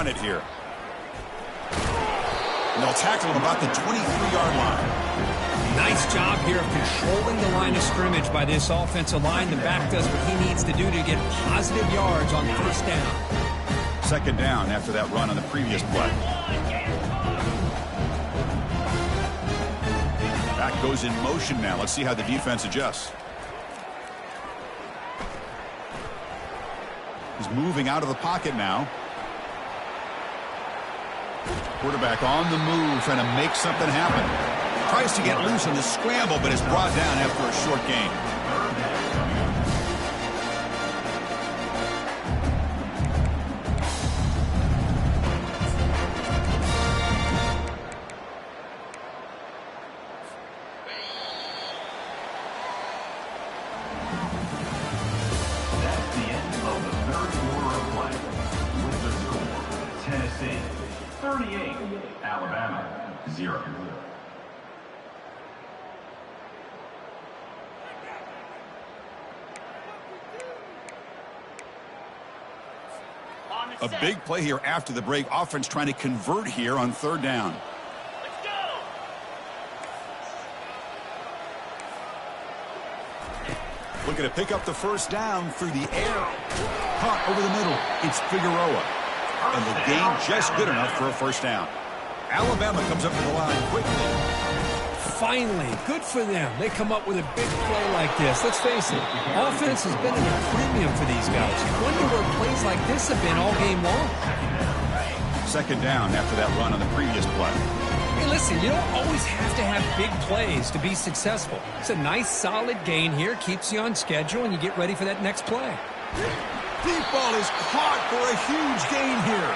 run it here. And they'll tackle him about the 23-yard line. Nice job here of controlling the line of scrimmage by this offensive line. The back does what he needs to do to get positive yards on first down. Second down after that run on the previous play. Back goes in motion now. Let's see how the defense adjusts. He's moving out of the pocket now. Quarterback on the move, trying to make something happen. Tries to get loose in the scramble, but is brought down after a short gain. That's the end of the third quarter of play. With the score, Tennessee 38, Alabama 0. A big play here after the break. Offense trying to convert here on third down. Let's go. Looking to pick up the first down through the air. Caught over the middle. It's Figueroa. And the gain just good enough for a first down. Alabama comes up to the line quickly. Finally, good for them. They come up with a big play like this. Let's face it, offense has been at a premium for these guys. You wonder where plays like this have been all game long. Second down after that run on the previous play. Hey, listen, you don't always have to have big plays to be successful. It's a nice, solid gain here. Keeps you on schedule, and you get ready for that next play. Deep ball is caught for a huge gain here.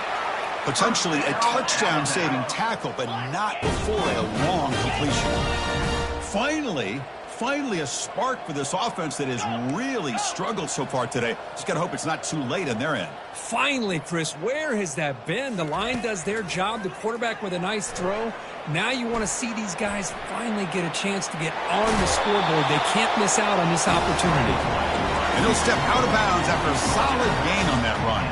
Potentially a touchdown-saving tackle, but not before a long completion. Finally a spark for this offense that has really struggled so far today. Just got to hope it's not too late on their end. Finally, Chris, where has that been? The line does their job, the quarterback with a nice throw. Now you want to see these guys finally get a chance to get on the scoreboard. They can't miss out on this opportunity. And he'll step out of bounds after a solid gain on that run.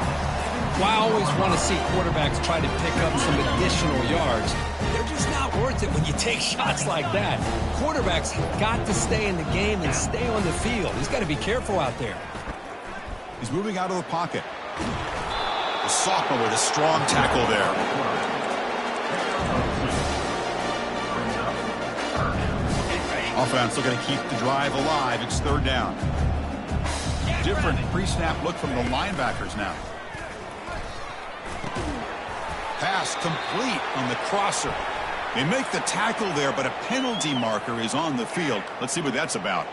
Well, I always want to see quarterbacks try to pick up some additional yards. They're just not worth it when you take shots like that. Quarterbacks have got to stay in the game and stay on the field. He's got to be careful out there. He's moving out of the pocket. The sophomore with a strong tackle there. Offense looking to keep the drive alive. It's third down. Different pre-snap look from the linebackers now. Pass complete on the crosser. They make the tackle there, but a penalty marker is on the field. Let's see what that's about.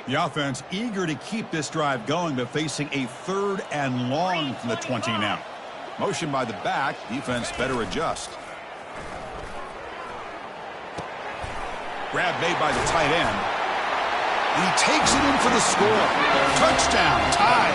The offense eager to keep this drive going, but facing a third and long from the 20 now. Motion by the back. Defense better adjust. Grab made by the tight end. And he takes it in for the score. Touchdown, tied.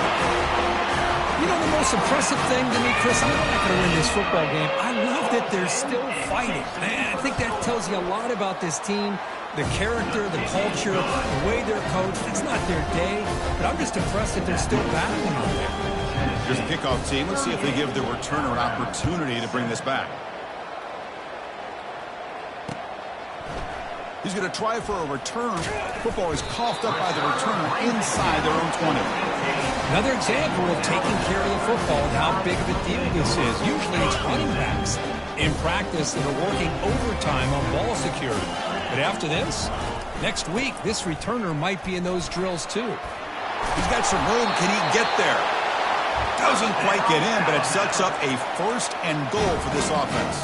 You know, the most impressive thing to me, Chris, I'm not going to win this football game. I love that they're still fighting. I think that tells you a lot about this team, the character, the culture, the way they're coached. It's not their day, but I'm just impressed that they're still battling out there. Here's the kickoff team. Let's see if they give the returner an opportunity to bring this back. He's going to try for a return. Football is coughed up by the returner inside their own 20. Another example of taking care of the football and how big of a deal this is. Usually it's running backs in practice that are working overtime on ball security. But after this, next week, this returner might be in those drills too. He's got some room. Can he get there? Doesn't quite get in, but it sets up a first and goal for this offense.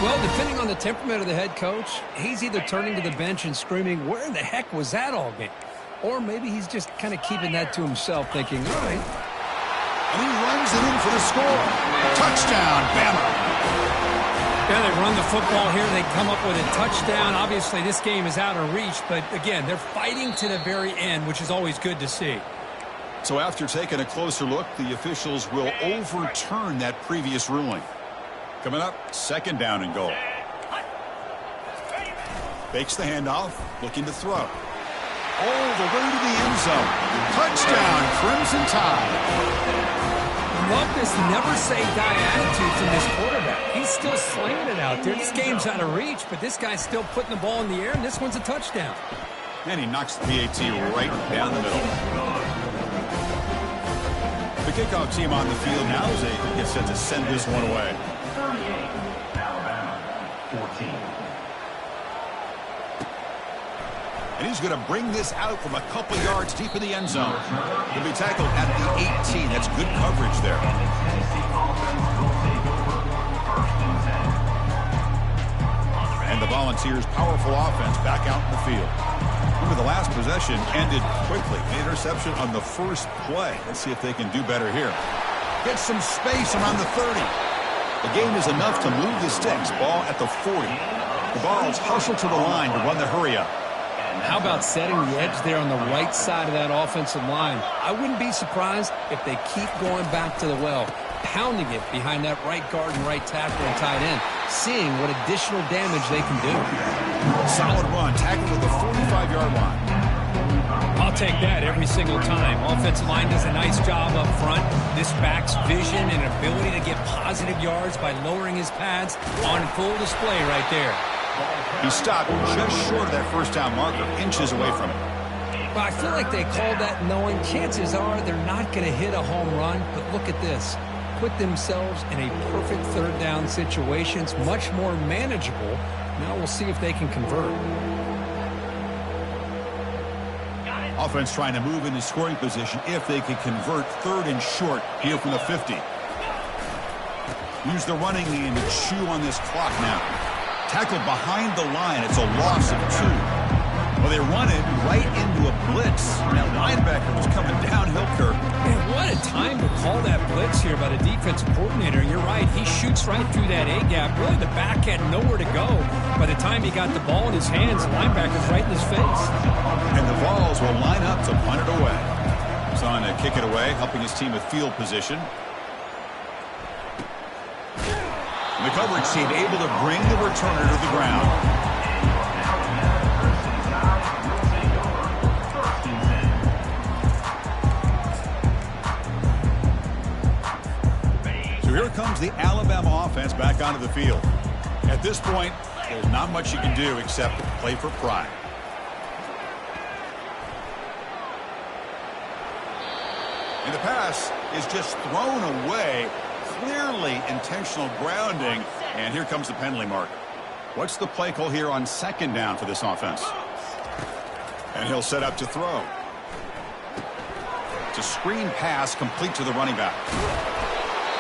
Well, depending on the temperament of the head coach, he's either turning to the bench and screaming, where the heck was that all game? Or maybe he's just kind of keeping that to himself, thinking, all right. And he runs it in for the score. Touchdown, Bama. Yeah, they run the football here. They come up with a touchdown. Obviously, this game is out of reach, but again, they're fighting to the very end, which is always good to see. So after taking a closer look, the officials will overturn that previous ruling. Coming up, second down and goal. Fakes the handoff. Looking to throw. All the way to the end zone. Touchdown, Crimson Tide. Love this never say die attitude from this quarterback. He's still slinging it out there. This game's out of reach, but this guy's still putting the ball in the air, and this one's a touchdown. And he knocks the PAT right down the middle. The kickoff team on the field now as they get set to send this one away. 38, Alabama, 14. And he's going to bring this out from a couple yards deep in the end zone. He'll be tackled at the 18. That's good coverage there. And the Volunteers' powerful offense back out in the field. Remember, the last possession ended quickly. An interception on the first play. Let's see if they can do better here. Get some space around the 30. The game is enough to move the sticks. Ball at the 40. The Vols hustle to the line to run the hurry-up. How about setting the edge there on the right side of that offensive line? I wouldn't be surprised if they keep going back to the well, pounding it behind that right guard and right tackle and tight end, seeing what additional damage they can do. Solid run, tackled at the 45-yard line. I'll take that every single time. Offensive line does a nice job up front. This back's vision and ability to get positive yards by lowering his pads on full display right there. He stopped just short of that first down marker, inches away from it. Well, I feel like they called that knowing chances are they're not going to hit a home run, but look at this. Put themselves in a perfect third down situation. It's much more manageable. Now we'll see if they can convert. Offense trying to move into scoring position if they can convert third and short here from the 50. Use the running game to chew on this clock now. Tackled behind the line. It's a loss of 2. Well, they run it right into a blitz. That linebacker was coming downhill, Kirk. Man, what a time to call that blitz here by the defensive coordinator. You're right. He shoots right through that A-gap. Really, the back had nowhere to go. By the time he got the ball in his hands, the linebacker's right in his face. And the Vols will line up to punt it away. He's on to kick it away, helping his team with field position. The coverage team able to bring the returner to the ground. So here comes the Alabama offense back onto the field. At this point, there's not much you can do except play for pride. And the pass is just thrown away. Clearly intentional grounding, and here comes the penalty marker. What's the play call here on second down for this offense? And he'll set up to throw. It's a screen pass complete to the running back.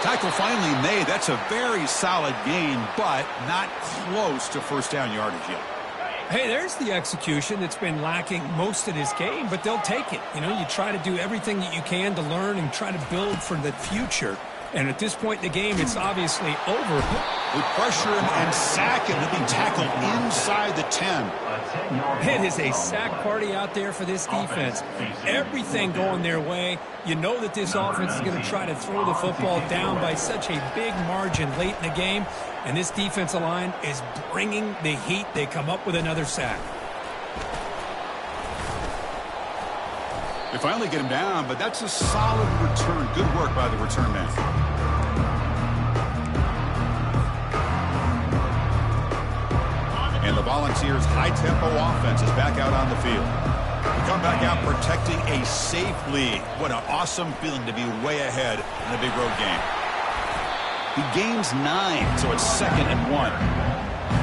Tackle finally made. That's a very solid gain, but not close to first down yardage yet. Hey, there's the execution that's been lacking most of this game, but they'll take it. You know, you try to do everything that you can to learn and try to build for the future. And at this point in the game, it's obviously over. We pressure him and sack him to be tackled inside the 10. It is a sack party out there for this defense. Everything going their way. You know that this offense is going to try to throw the football down by such a big margin late in the game. And this defensive line is bringing the heat. They come up with another sack. They finally get him down, but that's a solid return. Good work by the return man. And the Volunteers' high-tempo offense is back out on the field. We come back out protecting a safe lead. What an awesome feeling to be way ahead in a big road game. He gains 9, so it's 2nd and 1.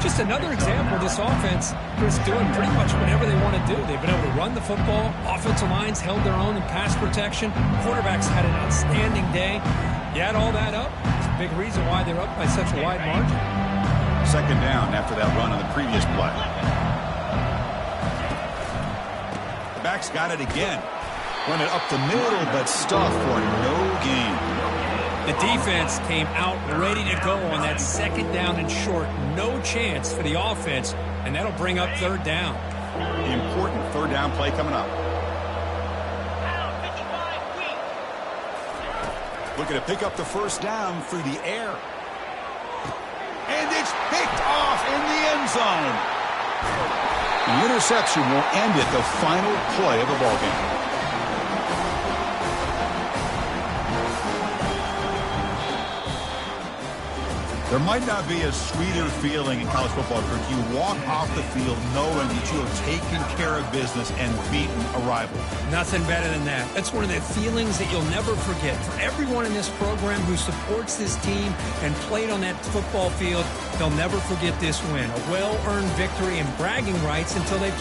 Just another example of this offense, Chris, doing pretty much whatever they want to do. They've been able to run the football. Offensive lines held their own in pass protection. Quarterbacks had an outstanding day. You add all that up, it's a big reason why they're up by such a wide margin. 2nd down after that run on the previous play. The back's got it again. Run it up the middle, but stuffed for no gain. The defense came out ready to go on that 2nd down and short. No chance for the offense, and that'll bring up 3rd down. The important 3rd down play coming up. Looking to pick up the first down through the air. And it's picked off in the end zone. The interception will end it, the final play of the ballgame. There might not be a sweeter feeling in college football, Kirk. You walk off the field knowing that you have taken care of business and beaten a rival. Nothing better than that. That's one of the feelings that you'll never forget. For everyone in this program who supports this team and played on that football field, they'll never forget this win. A well-earned victory and bragging rights until they play